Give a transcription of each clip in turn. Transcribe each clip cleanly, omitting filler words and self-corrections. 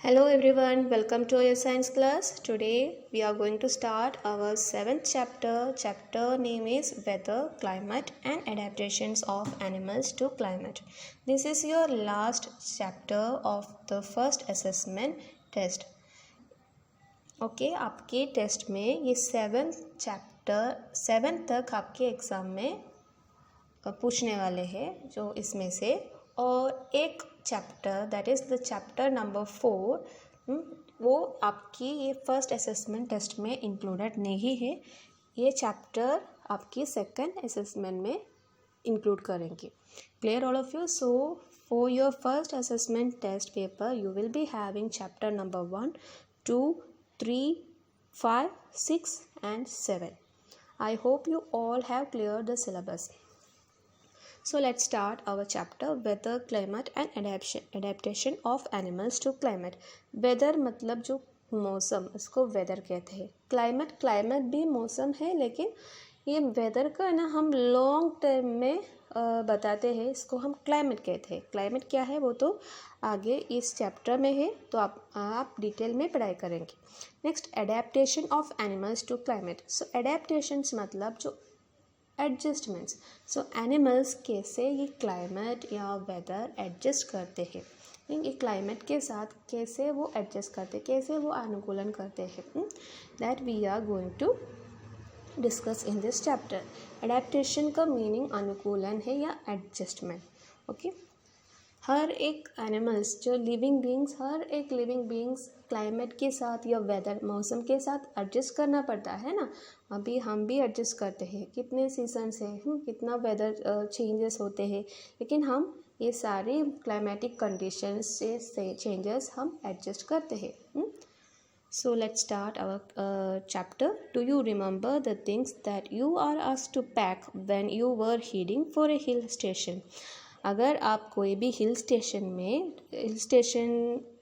Hello everyone, welcome to your science class. Today we are going to start our 7th chapter. Chapter name is Weather, Climate and Adaptations of Animals to Climate. This is your last chapter of the first assessment test. Okay आपके test में ये 7 तक आपके exam में पूछने वाले हैं जो इसमें से, और एक chapter that is the chapter number 4 वो आपकी ये फर्स्ट असेसमेंट टेस्ट में इंक्लूडेड नहीं है. ये चैप्टर आपकी सेकंड असेसमेंट में इंक्लूड करेंगे. Clear all of you? So for your first assessment test paper you will be having chapter number 1, 2, 3, 5, 6 and 7. I hope you all have cleared the syllabus. So let's start our chapter weather, climate and adaptation of animals to climate. weather मतलब जो मौसम, इसको weather कहते हैं. climate भी मौसम है, लेकिन ये weather का ना हम लॉन्ग टर्म में बताते हैं, इसको हम climate कहते हैं. climate क्या है वो तो आगे इस चैप्टर में है, तो आप डिटेल में पढ़ाई करेंगे. Next, adaptation of animals to climate. So adaptations मतलब जो एडजस्टमेंट्स. सो एनिमल्स कैसे ये क्लाइमेट या वेदर एडजस्ट करते हैं, ये क्लाइमेट के साथ कैसे वो एडजस्ट करते हैं, कैसे वो अनुकूलन करते हैं, that we are going to discuss in this chapter. Adaptation का मीनिंग अनुकूलन है या एडजस्टमेंट. ओके, हर एक एनिमल्स जो लिविंग बींग्स क्लाइमेट के साथ या वेदर मौसम के साथ एडजस्ट करना पड़ता है ना. अभी हम भी एडजस्ट करते हैं, कितने सीजन्स हैं, कितना वेदर चेंजेस होते हैं, लेकिन हम ये सारी क्लाइमेटिक कंडीशंस से चेंजेस हम एडजस्ट करते हैं. So let's start our chapter. Do you remember the things that you are asked to pack when you were heading for a hill station? अगर आप कोई भी हिल स्टेशन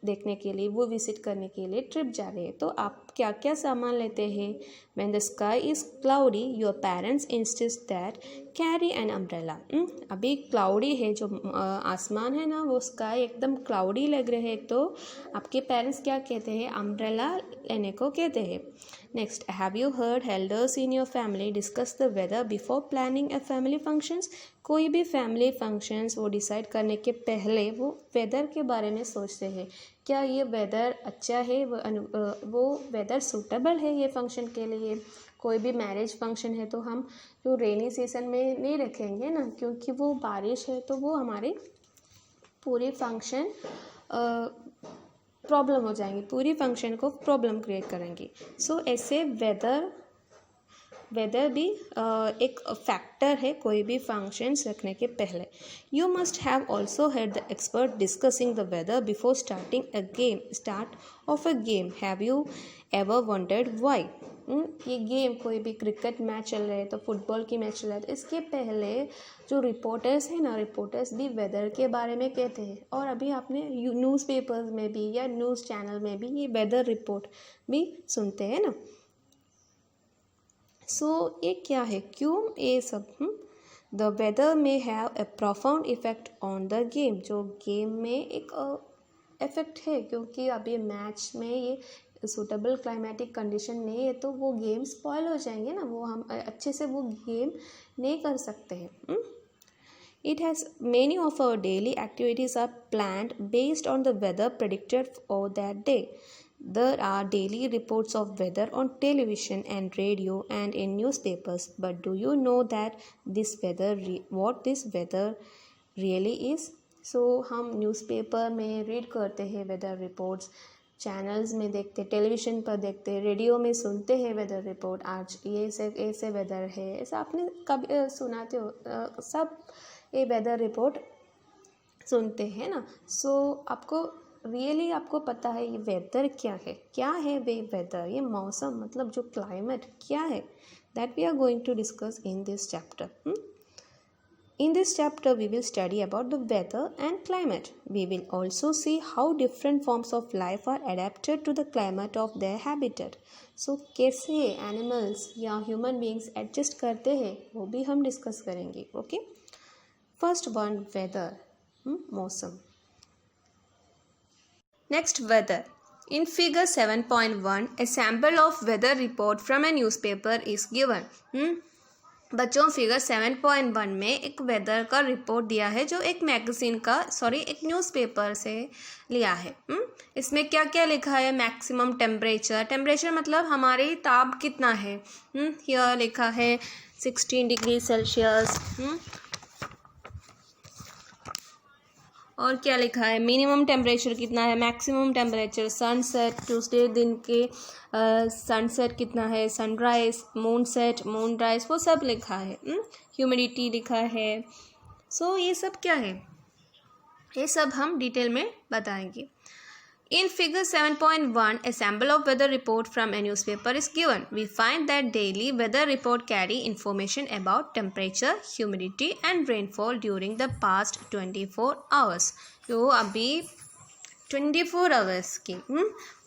देखने के लिए, वो विज़िट करने के लिए ट्रिप जा रहे हैं, तो आप क्या क्या सामान लेते हैं. When the sky is cloudy, your parents insist that carry an umbrella. अभी क्लाउडी है, जो आसमान है ना, वो स्काई एकदम क्लाउडी लग रहे हैं, तो आपके पेरेंट्स क्या कहते हैं, अम्ब्रेला लेने को कहते हैं. Next, have you heard elders in your family discuss the weather before planning a family functions. कोई भी फैमिली फंक्शंस वो डिसाइड करने के पहले वो वेदर के बारे में सोचते हैं. क्या ये वेदर अच्छा है, वो वेदर सूटेबल है ये फंक्शन के लिए. कोई भी मैरिज फंक्शन है तो हम जो रेनी सीजन में नहीं रखेंगे ना, क्योंकि वो बारिश है, तो वो हमारे पूरे फंक्शन प्रॉब्लम हो जाएंगी, पूरी फंक्शन को प्रॉब्लम क्रिएट करेंगी. सो ऐसे वेदर भी एक फैक्टर है कोई भी फंक्शंस रखने के पहले. You must have also heard the expert discussing the weather before start of a game. Have you ever wondered why. ये गेम, कोई भी क्रिकेट मैच चल रहे हैं, तो फुटबॉल की मैच चल रहा है, तो इसके पहले जो रिपोर्टर्स हैं ना, रिपोर्टर्स भी वेदर के बारे में कहते हैं. और अभी आपने न्यूज़पेपर्स में भी या न्यूज़ चैनल में भी ये वेदर रिपोर्ट भी सुनते हैं ना. सो ये क्या है, क्यों ये सब. द वेदर में have a profound effect on the game. जो गेम में एक इफेक्ट है, क्योंकि अभी मैच में ये सूटेबल क्लाइमेटिक कंडीशन नहीं है, तो वो गेम स्पॉइल हो जाएंगे ना, वो हम अच्छे से वो गेम नहीं कर सकते हैं. It has many of our daily activities are planned based on the weather predicted for that day. There are daily reports of weather on television and radio and in newspapers. But do you know that what this weather really is? So हम newspaper में read करते हैं weather reports, channels में देखते, television पर देखते, radio में सुनते हैं वेदर रिपोर्ट. आज ये ऐसे वेदर है, ऐसा आपने कभी सुनाते हो, सब ये वेदर रिपोर्ट सुनते हैं ना. सो आपको रियली आपको पता है ये वेदर क्या है वेदर, ये मौसम मतलब जो क्लाइमेट क्या है, that we are going to discuss in this chapter. In this chapter, we will study about the weather and climate. We will also see how different forms of life are adapted to the climate of their habitat. So, कैसे animals या human beings adjust करते हैं, वो भी हम discuss करेंगे. Okay? First one, weather, मौसम. Next weather. In figure 7.1, a sample of weather report from a newspaper is given. बच्चों फिगर 7.1 में एक वेदर का रिपोर्ट दिया है जो एक मैगजीन का एक न्यूज़पेपर से लिया है. इसमें क्या क्या लिखा है? मैक्सिमम टेम्परेचर मतलब हमारी ताप कितना है. यह लिखा है 16 डिग्री सेल्सियस. और क्या लिखा है? मिनिमम टेम्परेचर कितना है, मैक्सिमम टेम्परेचर, सनसेट ट्यूसडे दिन के सनसेट कितना है, सनराइज, मूनसेट, मूनराइज, वो सब लिखा है. ह्यूमिडिटी लिखा है. सो ये सब क्या है? ये सब हम डिटेल में बताएंगे. In figure 7.1, a sample of weather report from a newspaper is given. We find that daily weather report carry information about temperature, humidity and rainfall during the past 24 hours. तो अभी 24 आवर्स के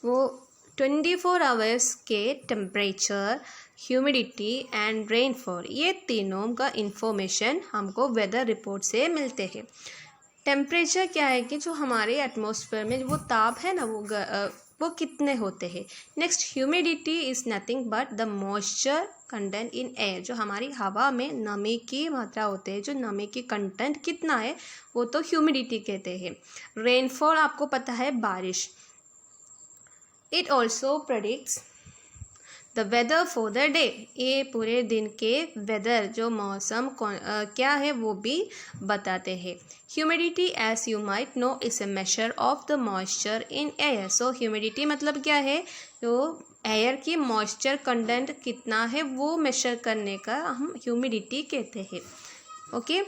वो 24 hours के temperature, humidity and rainfall, ये तीनों का information हमको weather report से मिलते हैं. टेम्परेचर क्या है कि जो हमारे एटमॉस्फेयर में वो ताप है ना वो कितने होते हैं. Next humidity is nothing but the moisture content in air, जो हमारी हवा में नमी की मात्रा होते हैं, जो नमी की कंटेंट कितना है वो तो ह्यूमिडिटी कहते हैं. रेनफॉल आपको पता है बारिश. It also predicts the weather for the day, ये पूरे दिन के वेदर जो मौसम क्या है वो भी बताते हैं. Humidity as you might know is a measure of the moisture in air. So humidity मतलब क्या है? तो एयर की मॉइस्चर कंटेंट कितना है वो मेजर करने का हम ह्यूमिडिटी कहते हैं. Okay.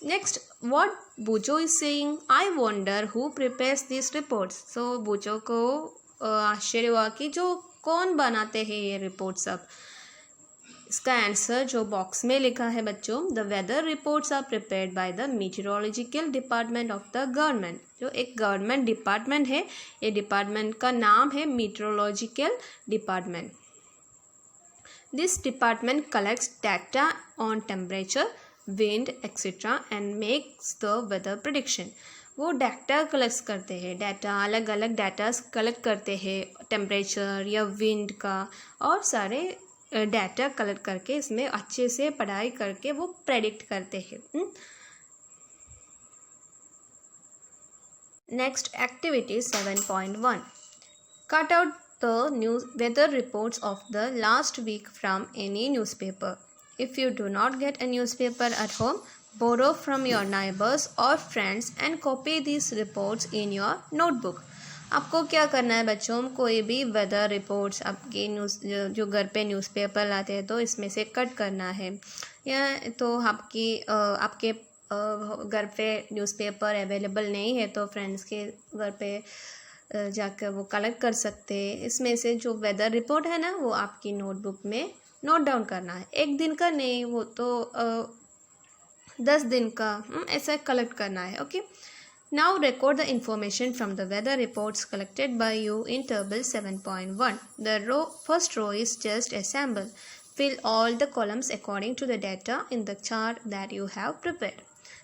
Next, what Boojho is saying, I wonder who prepares this reports. So Boojho को आश्चर्य हुआ कि जो कौन बनाते हैं ये रिपोर्ट सब. इसका आंसर जो बॉक्स में लिखा है बच्चों, the weather reports are prepared by the meteorological department of the government. जो एक गवर्नमेंट डिपार्टमेंट है, ये डिपार्टमेंट का नाम है meteorological department. This department collects data on temperature, wind etcetera and makes the weather prediction. वो डाटा कलेक्ट करते हैं, डाटा अलग अलग डाटा कलेक्ट करते हैं टेम्परेचर या विंड का, और सारे डाटा कलेक्ट करके इसमें अच्छे से पढ़ाई करके वो प्रेडिक्ट करते हैं. Next activity 7.1, cut out the news weather reports of the last week from any newspaper. If you do not get a newspaper at home, borrow from your neighbors or friends and copy these reports in your notebook. आपको क्या करना है बच्चों? कोई भी weather reports आपके जो घर पे न्यूज़पेपर लाते हैं तो इसमें से कट करना है, या तो आपके घर पे न्यूज़पेपर अवेलेबल नहीं है तो फ्रेंड्स के घर पे जाकर वो कलेक्ट कर सकते हैं. इसमें से जो वेदर रिपोर्ट है ना वो आपकी नोटबुक में नोट डाउन करना है. एक दिन का नहीं, वो तो 10 दिन का ऐसा कलेक्ट करना है. Okay. Now record the information from the weather reports collected by you in table 7.1. The first row is just a sample. Fill all the columns according to the data in the chart that you have prepared.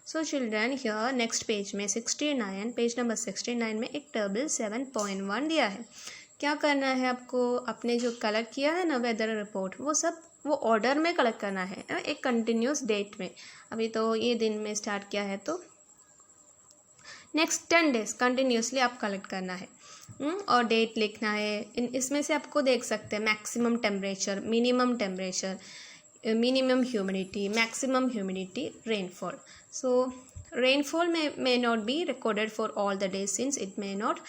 So children, here next page में 69, page number 69 में एक table 7.1 दिया है. क्या करना है आपको? आपने जो कलेक्ट किया है ना वेदर रिपोर्ट, वो ऑर्डर में कलेक्ट करना है, एक कंटिन्यूस डेट में. अभी तो ये दिन में स्टार्ट किया है तो नेक्स्ट 10 डेज कंटिन्यूसली आप कलेक्ट करना है. और डेट लिखना है. इसमें से आपको देख सकते हैं maximum temperature, minimum temperature, minimum humidity, maximum humidity, rainfall. So rainfall may not be recorded for all the days since it may not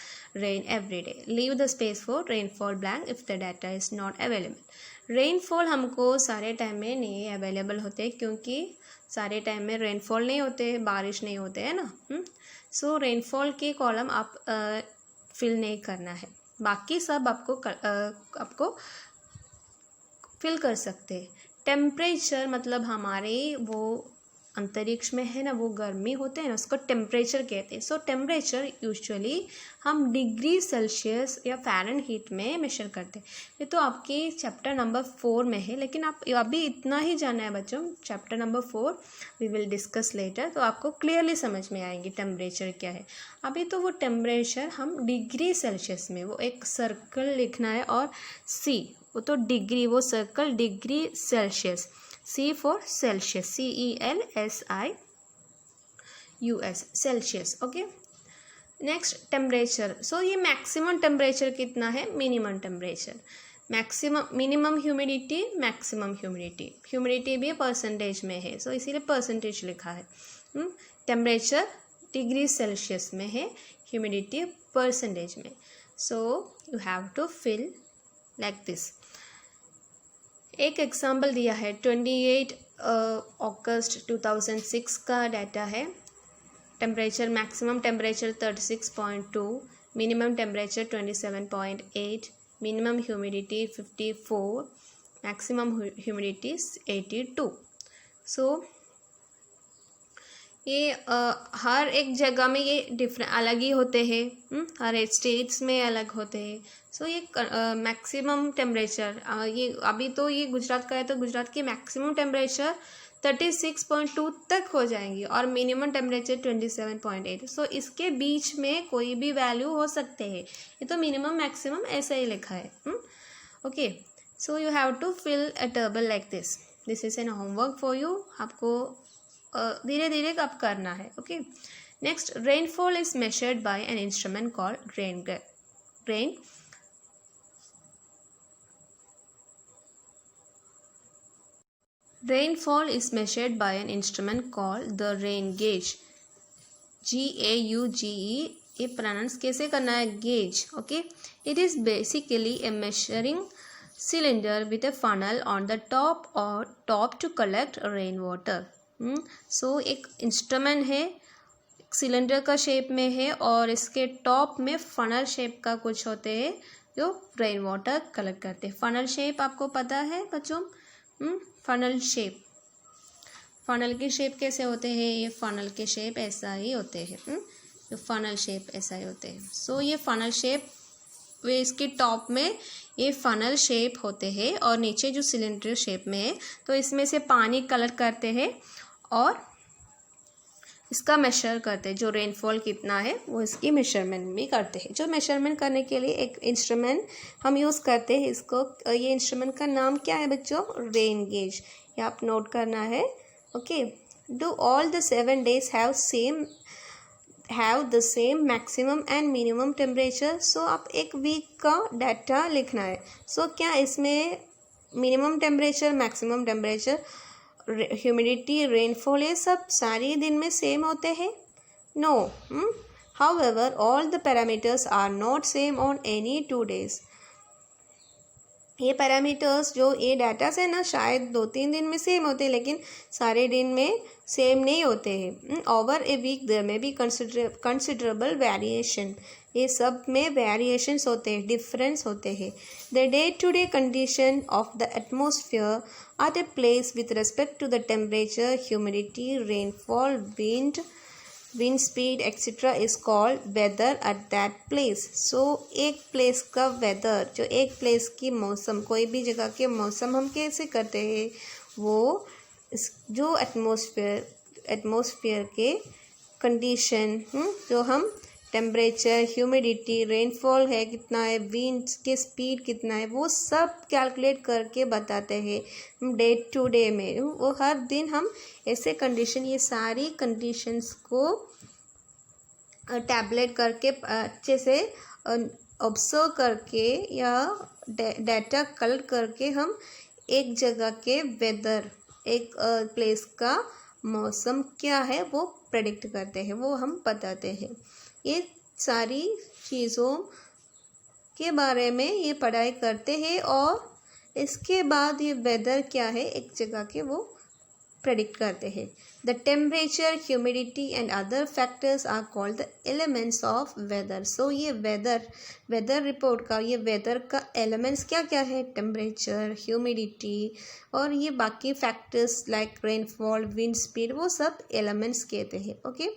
rain every day. Leave the space for rainfall blank if the data is not available. Rainfall हमको सारे time में नहीं available होते क्योंकि सारे time में rainfall नहीं होते, बारिश नहीं होते है ना. सो रेनफॉल के कॉलम आप फिल नहीं करना है, बाकी सब आपको फिल कर सकते हैं. टेम्परेचर मतलब हमारे वो अंतरिक्ष में है ना वो गर्मी होते हैं ना, उसको टेम्परेचर कहते हैं। सो टेम्परेचर यूजुअली हम डिग्री सेल्सियस या फ़ारेनहीट में मेजर करते हैं। ये तो आपके चैप्टर नंबर 4 में है, लेकिन आप अभी इतना ही जाना है बच्चों, chapter number 4 we will discuss later, तो आपको क्लियरली समझ में आएंगी टेम्परेचर क्या है। अभी तो वो टेम्परेचर हम डिग्री सेल्सियस में, वो एक सर्कल लिखना है, और सी वो तो डिग्री, वो circle degree Celsius, C for Celsius, CELSIUS, Celsius. Okay, next temperature. So ये मैक्सिमम टेम्परेचर कितना है, minimum temperature, maximum, minimum humidity, maximum humidity, humidity भी परसेंटेज में है, सो इसीलिए परसेंटेज लिखा है। टेम्परेचर डिग्री सेल्सियस में है, ह्यूमिडिटी परसेंटेज में। So you have to fill like this. एक एग्जाम्पल दिया है, 28 अगस्त 2006 का डाटा है। Temperature, maximum temperature 36.2, minimum temperature 27.8, minimum humidity 54, maximum humidity 82। So ये हर एक जगह में ये डिफरेंट अलग ही होते हैं, हर एक स्टेट्स में अलग होते हैं। सो ये मैक्सिमम टेम्परेचर, ये अभी तो ये गुजरात का है, तो गुजरात की मैक्सिमम टेम्परेचर 36.2 तक हो जाएंगी और मिनिमम टेम्परेचर 27.8। सो इसके बीच में कोई भी वैल्यू हो सकते हैं, ये तो मिनिमम मैक्सिमम ऐसा ही लिखा है। Okay, so you have to fill a table like this. This is an homework for you, आपको धीरे धीरे अब करना है। Okay, next, rainfall is measured by an instrument called Rainfall is measured by an instrument called the rain gauge, GAUGE। ये pronounce कैसे करना है, gauge. Okay, it is basically A measuring cylinder with a funnel on the top to collect rain water। सो एक instrument है, cylinder का shape में है, और इसके टॉप में फनल शेप का कुछ होते हैं जो रेन वाटर कलेक्ट करते हैं। फनल शेप आपको पता है बच्चों, फनल शेप, फनल की शेप कैसे होते हैं, ये फनल के शेप ऐसा ही होते हैं, जो फनल शेप ऐसा ही होते हैं। सो ये फनल शेप, वे इसके टॉप में ये फनल शेप होते हैं और नीचे जो सिलेंडर शेप में है, तो इसमें से पानी कलेक्ट करते हैं और इसका मेजर करते हैं। जो रेनफॉल कितना है वो इसकी मेजरमेंट भी करते हैं। जो मेजरमेंट करने के लिए एक इंस्ट्रूमेंट हम यूज़ करते हैं, इसको, ये इंस्ट्रूमेंट का नाम क्या है बच्चों, रेन गेज। ये आप नोट करना है। Okay, do all the 7 days have the same maximum and minimum temperature. So आप एक वीक का डाटा लिखना है। सो क्या इसमें minimum temperature, maximum temperature, humidity, rainfall, ये सब सारे दिन में सेम होते हैं? No. However all the parameters are not same on any 2 days। ये पैरामीटर्स, जो ये डाटा से ना शायद 2-3 दिन में सेम होते हैं, लेकिन सारे दिन में सेम नहीं होते हैं। Over a week there may be considerable variation. ये सब में वेरिएशंस होते हैं, डिफरेंस होते हैं। The day to day condition of the atmosphere at a place with respect to the temperature, humidity, rainfall, wind speed, etc. is called weather at that place। So एक place का weather, जो एक place की मौसम, कोई भी जगह के मौसम हम कैसे करते हैं, वो जो एटमोसफियर के कंडीशन, जो हम टेम्परेचर, ह्यूमिडिटी, रेनफॉल है कितना है, विंड के स्पीड कितना है, वो सब कैलकुलेट करके बताते हैं डे टू डे में। वो हर दिन हम ऐसे कंडीशन, ये सारी कंडीशंस को टैबलेट करके अच्छे से ऑब्जर्व करके या डाटा कलेक्ट करके हम एक जगह के वेदर, एक प्लेस का मौसम क्या है वो प्रेडिक्ट करते हैं, वो हम बताते हैं। ये सारी चीज़ों के बारे में ये पढ़ाई करते हैं और इसके बाद ये वेदर क्या है एक जगह के वो प्रेडिक्ट करते हैं। The temperature, humidity and other factors are called the elements of weather. So ये वेदर रिपोर्ट का, ये वेदर का एलिमेंट्स क्या क्या है? टेम्परेचर, ह्यूमिडिटी और ये बाकी factors like rainfall, wind speed, वो सब एलिमेंट्स कहते हैं। Okay,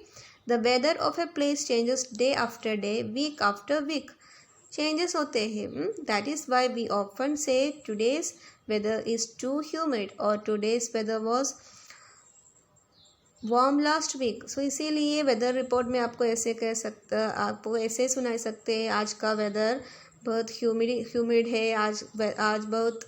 the weather of a place changes day after day, week after week, changes होते हैं। That is why we often say today's weather is too humid और today's weather was warm last week. So इसीलिए weather report में आपको ऐसे कह सकता, आपको ऐसे सुना सकते हैं आज का वेदर बहुत ह्यूमिड है, आज बहुत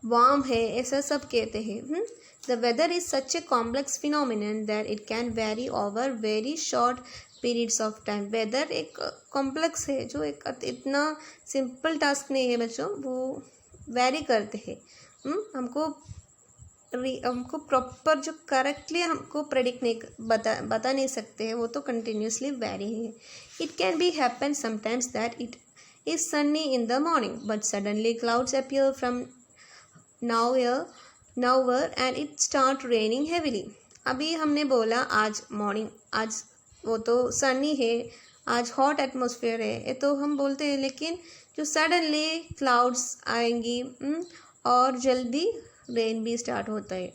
वार्म है, ऐसा सब कहते हैं। The weather is such a complex phenomenon that it can vary over very short periods of time. Weather एक कॉम्प्लेक्स है, जो एक इतना सिंपल टास्क नहीं है बच्चों, वो वेरी करते हैं। हमको प्रॉपर जो करेक्टली हमको प्रेडिक्ट नहीं बता नहीं सकते हैं, वो तो कंटिन्यूसली वेरी है। It can be happen sometimes that it is Sunny in the morning but suddenly clouds appear from nowhere and it start raining heavily। अभी हमने बोला आज मॉर्निंग, आज वो तो सनी है, आज हॉट एटमॉस्फेयर है, ये तो हम बोलते हैं, लेकिन जो सडनली क्लाउड्स आएंगी और जल्दी रेन भी स्टार्ट होता है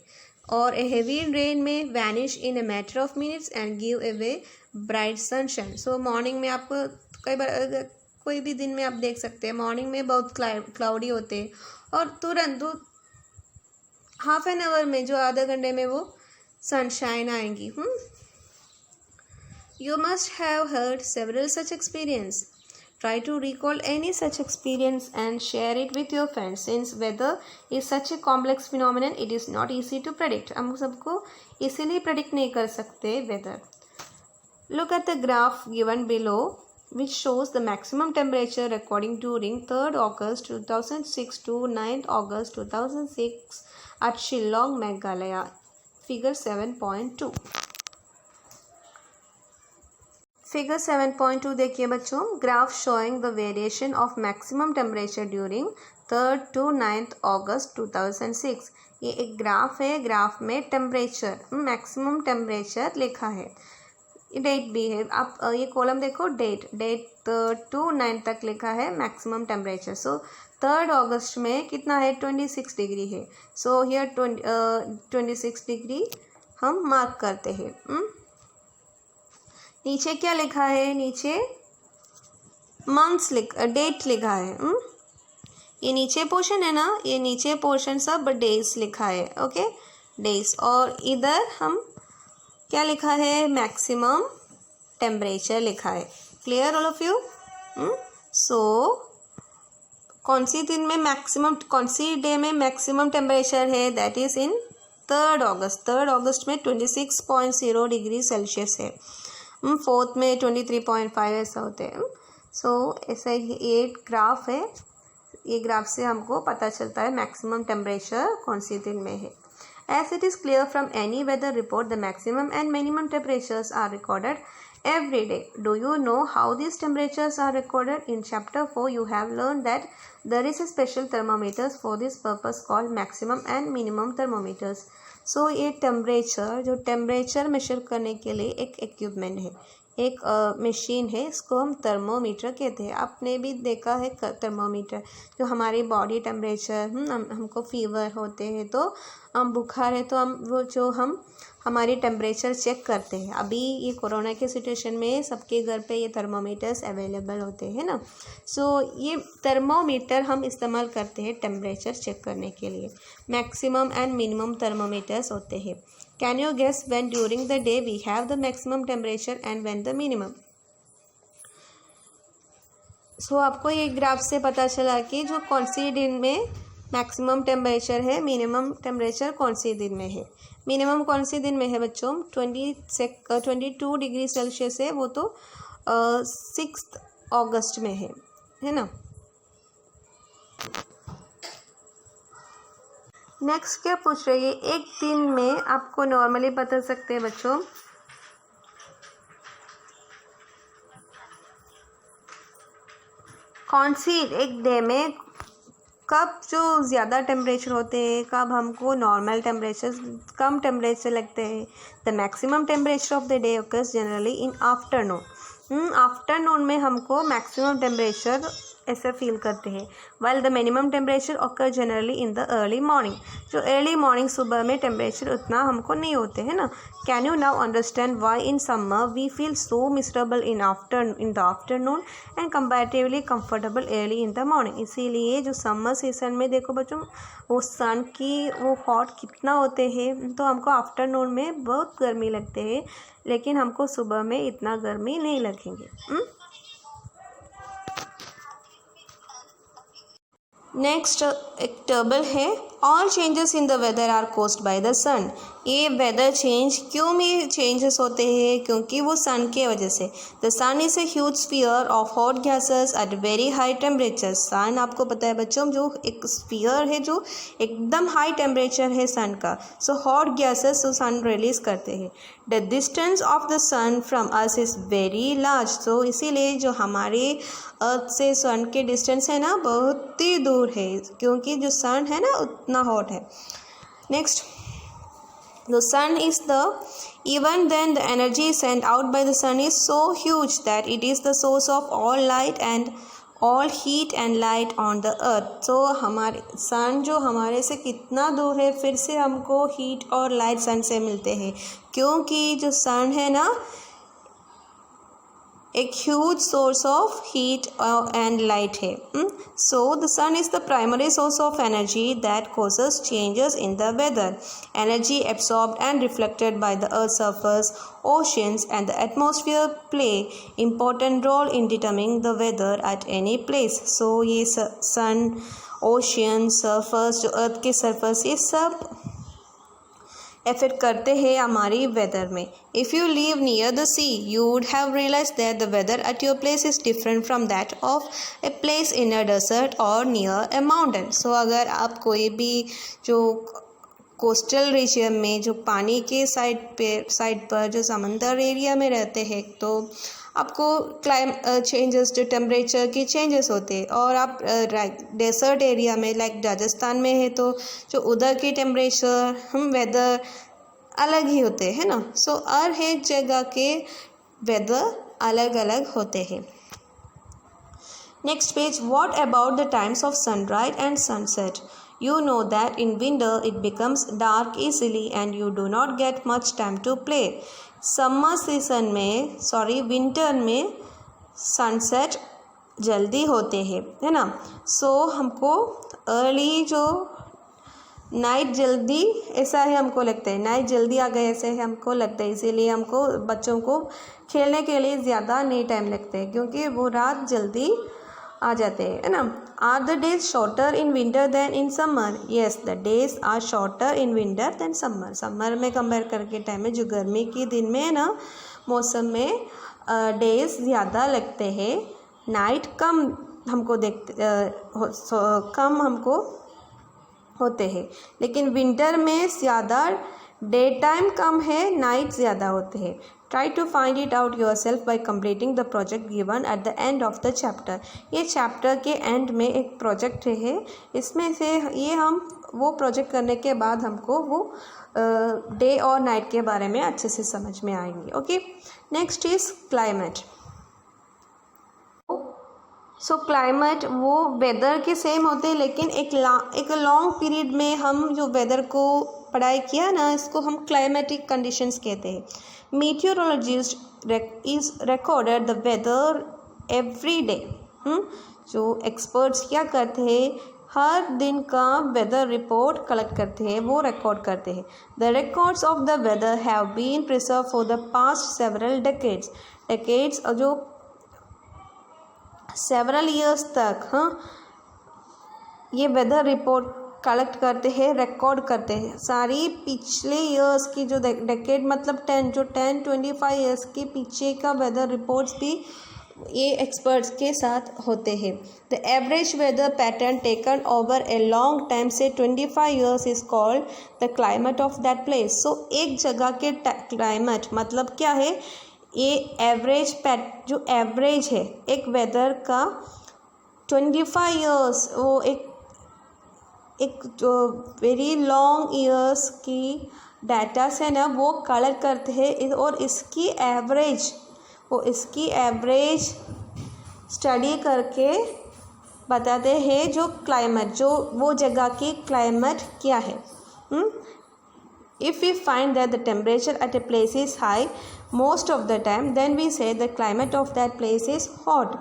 और ए हेवी रेन में vanish in a matter of minutes and give away bright sunshine. So morning में आपको कई बार कोई भी दिन में आप देख सकते हैं, मॉर्निंग में बहुत क्लाउडी होते हैं और तुरंत हाफ एन आवर में, जो आधा घंटे में वो सनशाइन आएंगी। You must have heard several such experience. Try to recall any such experience and share it with your friends. Since weather is such a complex phenomenon, it is not easy to predict. हम सबको इसीलिए predict नहीं कर सकते weather. Look at the graph given below, which shows the maximum temperature recording during 3rd August 2006 to 9th August 2006 at Shillong, Meghalaya. Figure 7.2. Figure 7.2 देखिए बच्चों, graph showing the variation of maximum temperature during 3rd to 9th August 2006। ये एक graph है, graph में temperature, maximum temperature लिखा है, date भी है। आप ये कॉलम देखो, डेट 3rd to 9th तक लिखा है मैक्सिमम टेम्परेचर। सो 3rd अगस्त में कितना है? 26 डिग्री है। सो हियर 26 डिग्री हम मार्क करते हैं। नीचे क्या लिखा है? नीचे मंथ्स डेट लिखा है। ये नीचे पोर्शन है ना, ये नीचे पोर्शन सब डेज लिखा है। Okay, days. और इधर हम क्या लिखा है? मैक्सिमम टेम्परेचर लिखा है। Clear all of you? So कौन सी दिन में मैक्सिमम, कौन सी डे में मैक्सिमम टेम्परेचर है? That is in 3rd August. 3rd अगस्त में 26.0 डिग्री सेल्सियस है। 4th में 23.5 ऐसा होते हैं। सो ऐसा ये ग्राफ है, ये ग्राफ से हमको पता चलता है मैक्सिमम टेम्परेचर कौन सी दिन में है। As it is clear from any weather report, the maximum and minimum temperatures are recorded every day. Do you know how these temperatures are recorded? In chapter 4, you have learned that there is a special thermometers for this purpose called maximum and minimum thermometers. सो ये temperature, जो temperature measure करने के लिए एक equipment है, एक machine है, इसको हम थर्मोमीटर कहते हैं। आपने भी देखा है थर्मोमीटर, जो हमारी बॉडी टेम्परेचर, हमको फीवर होते हैं तो हम बुखार है तो हम हमारी टेम्परेचर चेक करते हैं। अभी ये कोरोना के सिचुएशन में सबके घर पे ये थर्मोमीटर्स अवेलेबल होते हैं ना। सो ये थर्मोमीटर हम इस्तेमाल करते हैं टेम्परेचर चेक करने के लिए। मैक्सिमम एंड मिनिमम थर्मोमीटर्स होते हैं। Can you guess when during the day we have the maximum temperature and when the minimum? So आपको ये ग्राफ से पता चला कि जो कौन सी दिन में मैक्सिमम टेम्परेचर है, मिनिमम टेम्परेचर कौन सी दिन में है। मिनिमम कौन सी दिन में है बच्चों? 22 डिग्री सेल्सियस है, वो तो 6 अगस्त में है ना। नेक्स्ट क्या पूछ रही है? एक दिन में आपको नॉर्मली बता सकते हैं बच्चों, कौन सी एक डे में कब जो ज़्यादा टेम्परेचर होते हैं, कब हमको नॉर्मल टेम्परेचर कम टेम्परेचर लगते हैं. The maximum temperature of the day occurs generally in afternoon. Afternoon में हमको मैक्सिमम टेम्परेचर ऐसे फील करते हैं. While the minimum temperature occur generally in the early morning. जो अर्ली मॉर्निंग सुबह में टेम्परेचर उतना हमको नहीं होते है ना. Can you now understand why in summer we feel so miserable in the afternoon and comparatively comfortable early in the morning. इसीलिए जो समर सीजन में देखो बच्चों, वो सन की वो हॉट कितना होते हैं, तो हमको आफ्टरनून में बहुत गर्मी लगते हैं, लेकिन हमको सुबह में इतना गर्मी नहीं लगेंगे. नेक्स्ट एक टेबल है. All changes in the weather are caused by the sun. ये वेदर चेंज क्यों में चेंजेस होते हैं, क्योंकि वो सन के वजह से. The sun is a huge sphere of hot gases at very high temperature. Sun आपको पता है बच्चों, जो एक स्फीयर है जो एकदम हाई टेम्परेचर है सन का. सो हॉट गैसेस तो सन रिलीज करते हैं. The distance of the sun from us is very large. तो इसीलिए जो हमारे अर्थ से सन के डिस्टेंस है ना, बहुत ही दूर है, क्योंकि जो सन है ना उतना हॉट है. Next, the sun is even then the energy sent out by the sun is so huge that it is the source of all light and all heat and light on the earth. तो हमारे सन जो हमारे से कितना दूर है, फिर से हमको हीट और लाइट सन से मिलते हैं, क्योंकि जो सन है ना एक huge source of heat and light है. So the sun is the primary source of energy that causes changes in the weather. Energy absorbed and reflected by the earth's surface, oceans and the atmosphere play important role in determining the weather at any place. So ये सन, ocean, surface, जो अर्थ के surface, ये सब effect करते हैं हमारी weather में. If you live near the sea you would have realize that the weather at your place is different from that of a place in a desert or near a mountain. So अगर आप कोई भी जो coastal region में, जो पानी के side पर जो समंदर एरिया में रहते हैं, तो आपको चेंजेस, जो टेम्परेचर के चेंजेस होते हैं. और आप डेजर्ट एरिया में लाइक राजस्थान में है, तो जो उधर की टेम्परेचर वेदर अलग ही होते हैं ना. सो हर एक जगह के वेदर अलग अलग होते हैं. Next page. What about the times of sunrise and sunset. You know that in winter it becomes dark easily and you do not get much time to play. Summer season में, winter में sunset जल्दी होते हैं, है ना. सो हमको early जो night जल्दी, ऐसा है हमको लगता है, नाइट जल्दी आ गए ऐसे हमको लगता है. इसीलिए हमको बच्चों को खेलने के लिए ज़्यादा नहीं टाइम लगता है, क्योंकि वो रात जल्दी आ जाते हैं, है ना. Are the days shorter in winter than in summer. Yes, the days are shorter in winter than summer. Summer में कंपेयर करके टाइम में, जो गर्मी के दिन में है ना, मौसम में डेज ज़्यादा लगते हैं, नाइट कम हमको कम हमको होते हैं. लेकिन विंटर में ज़्यादा डे टाइम कम है, नाइट ज़्यादा होते हैं. Try to find it out yourself by completing the project given at the end of the chapter. ये चैप्टर के एंड में एक प्रोजेक्ट है, इसमें से ये हम वो प्रोजेक्ट करने के बाद हमको वो डे और नाइट के बारे में अच्छे से समझ में आएंगे. Okay. Next is climate. So climate वो वेदर के सेम होते हैं, लेकिन एक लॉन्ग पीरियड में हम जो वेदर को पढ़ाई किया ना, इसको हम क्लाइमेटिक कंडीशंस कहते हैं. Meteorologist is recorded the weather every day. जो एक्सपर्ट्स क्या करते हैं, हर दिन का वेदर रिपोर्ट कलेक्ट करते हैं, वो रिकॉर्ड करते हैं. The records of the weather have been preserve for the past several decades जो सेवरल ईयर्स तक ये वेदर रिपोर्ट कलेक्ट करते हैं, रिकॉर्ड करते हैं. सारी पिछले ईयर्स की जो डेकेड मतलब 10-25 ईयर्स के पीछे का वेदर रिपोर्ट्स भी ये एक्सपर्ट्स के साथ होते हैं. The average weather pattern taken over a long time say 25 years is called the climate of that place. So एक जगह के क्लाइमेट मतलब क्या है, ये एवरेज जो एवरेज है एक वेदर का 25 ईयर्स, वो एक एक जो वेरी लॉन्ग ईयर्स की डाटा से ना वो कलेक्ट करते हैं और इसकी एवरेज स्टडी करके बताते हैं जो क्लाइमेट, जो वो जगह की क्लाइमेट क्या है. If we find that the temperature at a place is high most of the time, then we say the climate of that place is hot.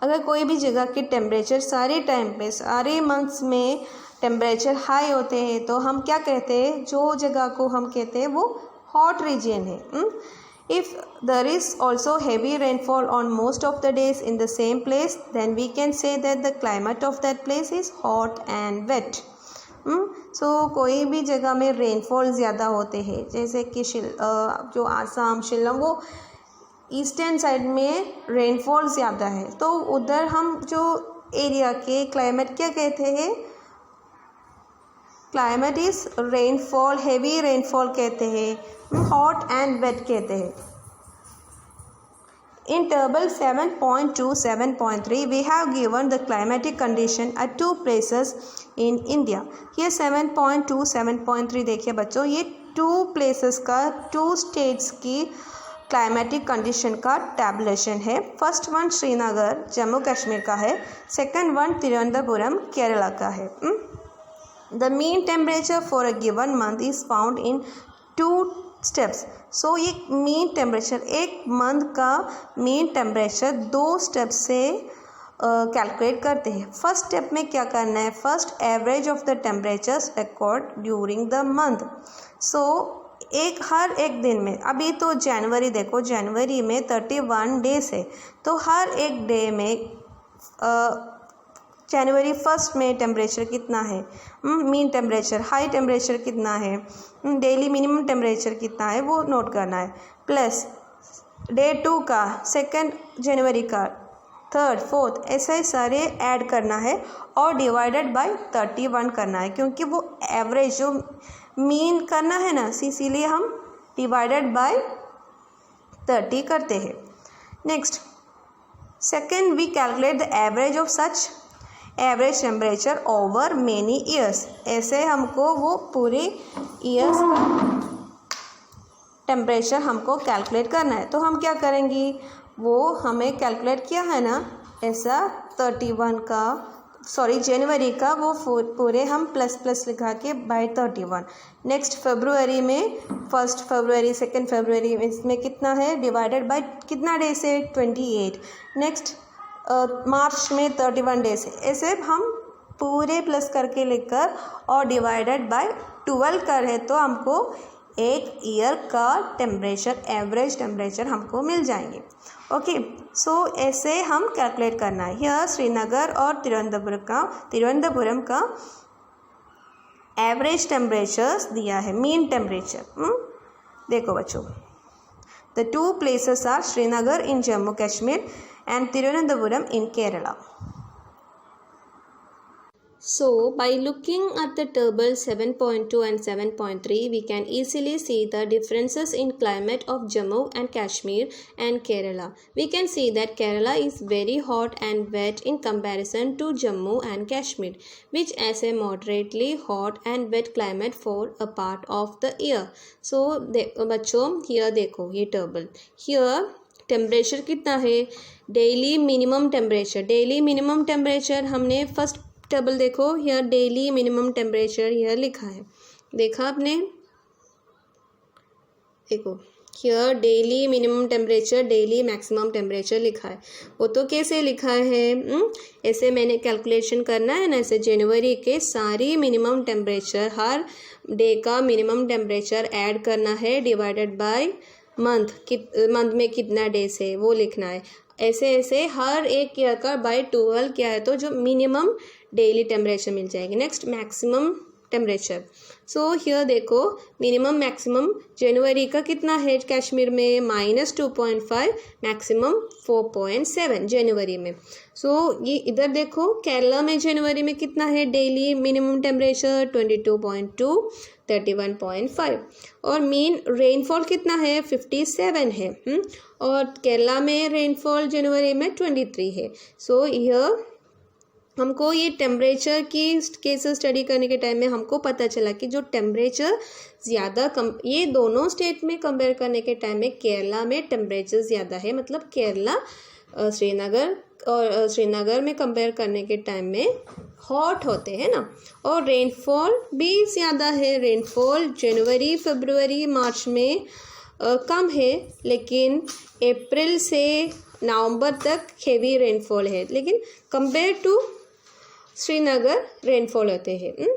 अगर कोई भी जगह की टेम्परेचर सारे टाइम पे सारे मंथ्स में टेम्परेचर हाई होते हैं तो हम क्या कहते हैं, जो जगह को हम कहते हैं वो हॉट रीजन है. If there is also heavy rainfall on most of the days in the same place, then we can say that the climate of that place is hot and wet. सो कोई भी जगह में rainfall ज़्यादा होते हैं, जैसे कि जो आसाम शिलोंग वो ईस्टर्न साइड में रेनफॉल ज़्यादा है, तो उधर हम जो एरिया के क्लाइमेट क्या कहते हैं, climate is rainfall, heavy rainfall कहते हैं, हॉट एंड वेट कहते हैं. In table 7.2, 7.3, we have given the climatic condition at two places in India. ये 7.2, 7.3 देखिए बच्चों, ये टू प्लेसेस का, टू स्टेट्स की क्लाइमेटिक कंडीशन का टैबुलेशन है. फर्स्ट वन श्रीनगर जम्मू कश्मीर का है, सेकंड वन तिरुवनंतपुरम केरला का है. The mean temperature for a given month is found in two steps. So ये मीन टेम्परेचर, एक मंथ का मीन टेम्परेचर दो स्टेप से कैलकुलेट करते हैं. फर्स्ट स्टेप में क्या करना है, first average of the temperatures record during the month. So हर एक दिन में, अभी तो जनवरी देखो, जनवरी में 31 डेज है, तो हर एक डे में जनवरी फर्स्ट में टेम्परेचर कितना है, मीन टेम्परेचर, हाई टेम्परेचर कितना है, डेली मिनिमम टेम्परेचर कितना है वो नोट करना है, प्लस डे 2 का, सेकंड जनवरी का, थर्ड, फोर्थ, ऐसे सारे ऐड करना है और डिवाइडेड बाय 31 करना है, क्योंकि वो एवरेज जो मीन करना है ना, इसीलिए हम डिवाइडेड बाय 30 करते हैं. Next second, we calculate the average of such average temperature over many years. ऐसे हमको वो पूरे ईयर्स का टेम्परेचर हमको कैलकुलेट करना है. तो हम क्या करेंगे, वो हमें कैलकुलेट किया है ना, ऐसा 31 का, सॉरी जनवरी का, वो पूरे हम प्लस प्लस लिखा के बाय 31. नेक्स्ट फरवरी में, फर्स्ट फरवरी, सेकेंड फरवरी, इसमें कितना है, डिवाइडेड बाय कितना डेज है, 28. नेक्स्ट मार्च में 31 डेज है, ऐसे हम पूरे प्लस करके लिखकर और डिवाइडेड बाय 12 करें तो हमको एक ईयर का टेम्परेचर, एवरेज टेम्परेचर हमको मिल जाएंगे. ओके, सो ऐसे हम कैलकुलेट करना है. यह श्रीनगर और तिरुवनंतपुरम का एवरेज टेम्परेचर्स दिया है, मीन टेम्परेचर. देखो बच्चों, the two places are Srinagar in Jammu Kashmir and Thiruvananthapuram in Kerala. So by looking at the table 7.2 and 7.3, we can easily see the differences in climate of Jammu and Kashmir and Kerala. We can see that Kerala is very hot and wet in comparison to Jammu and Kashmir, which has a moderately hot and wet climate for a part of the year. So बच्चों, here देखो ये table, here temperature कितना है, daily minimum temperature हमने first table देखो, यह daily minimum temperature यह लिखा है, देखा आपने, देखो यह daily minimum temperature, daily maximum temperature लिखा है. वो तो कैसे लिखा है, ऐसे मैंने कैलकुलेशन करना है ना, ऐसे जनवरी के सारी मिनिमम टेम्परेचर, हर डे का मिनिमम टेम्परेचर ऐड करना है, डिवाइडेड बाय मंथ में कितना डेज है वो लिखना है. ऐसे ऐसे हर एक ईयर का बाय 12 क्या है तो जो मिनिमम डेली टेम्परेचर मिल जाएगी. Next maximum temperature. So here देखो, मिनिमम मैक्सिमम जनवरी का कितना है कश्मीर में, -2.5, मैक्सिमम 4.7 जनवरी में. सो ये इधर देखो केरला में जनवरी में कितना है डेली मिनिमम टेम्परेचर, 22.2, 31.5, और मीन रेनफॉल कितना है, 57 है. और केरला में रेनफॉल जनवरी में 23 है. सो यह हमको ये टेम्परेचर की केसेस स्टडी करने के टाइम में हमको पता चला कि जो टेम्परेचर ज़्यादा ये दोनों स्टेट में कंपेयर करने के टाइम में केरला में टेम्परेचर ज़्यादा है, मतलब केरला श्रीनगर में कंपेयर करने के टाइम में हॉट होते हैं ना। और रेनफॉल भी ज़्यादा है, रेनफॉल जनवरी फरवरी मार्च में कम है, लेकिन अप्रैल से नवंबर तक हेवी रेनफॉल है, लेकिन कंपेयर टू श्रीनगर रेनफॉल होते हैं।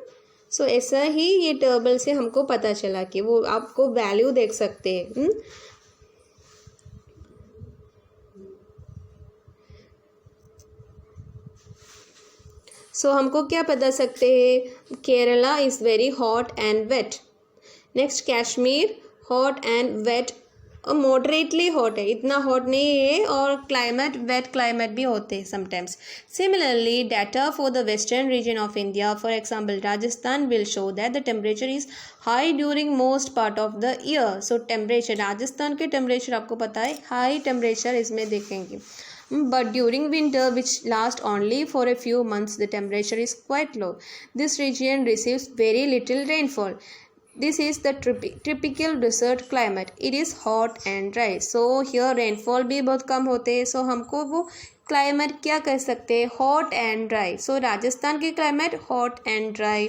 सो ऐसा ही ये टेबल से हमको पता चला कि वो आपको वैल्यू देख सकते हैं। सो हमको क्या बता सकते हैं, Kerala is very hot and wet. Next Kashmir hot and wet, moderately hot है, इतना हॉट नहीं है, और क्लाइमेट वेट क्लाइमेट भी होते हैं sometimes. Similarly data for the western region of India, for example Rajasthan, will show that the temperature is high during most part of the year. So temperature, Rajasthan के temperature आपको पता है हाई टेम्परेचर इसमें देखेंगे, but during winter, which lasts only for a few months, the temperature is quite low. This region receives very little rainfall. This is the typical desert climate. It is hot and dry. So here rainfall भी बहुत कम होते हैं, so हमको वो climate क्या कह सकते हैं, hot and dry. So Rajasthan की climate hot and dry,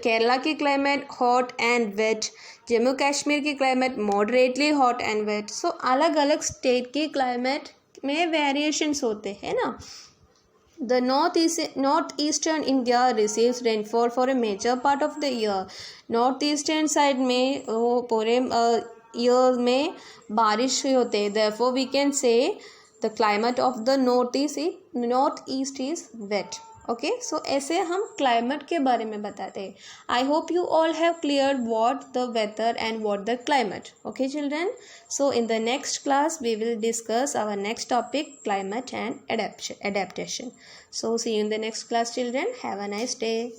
Kerala की climate hot and wet, Jammu Kashmir की climate moderately hot and wet. So अलग अलग state की climate में वेरिएशंस होते हैं ना। The north eastern India receives rainfall for a major part of the year. North eastern side में वो पूरे ईयर में बारिश होते हैं, therefore we can say the climate of the north east is wet. Okay, so ऐसे हम climate के बारे में बताते हैं। I hope you all have clear what the weather and what the climate. Okay children, so in the next class we will discuss our next topic, climate and adaptation. So see you in the next class children. Have a nice day.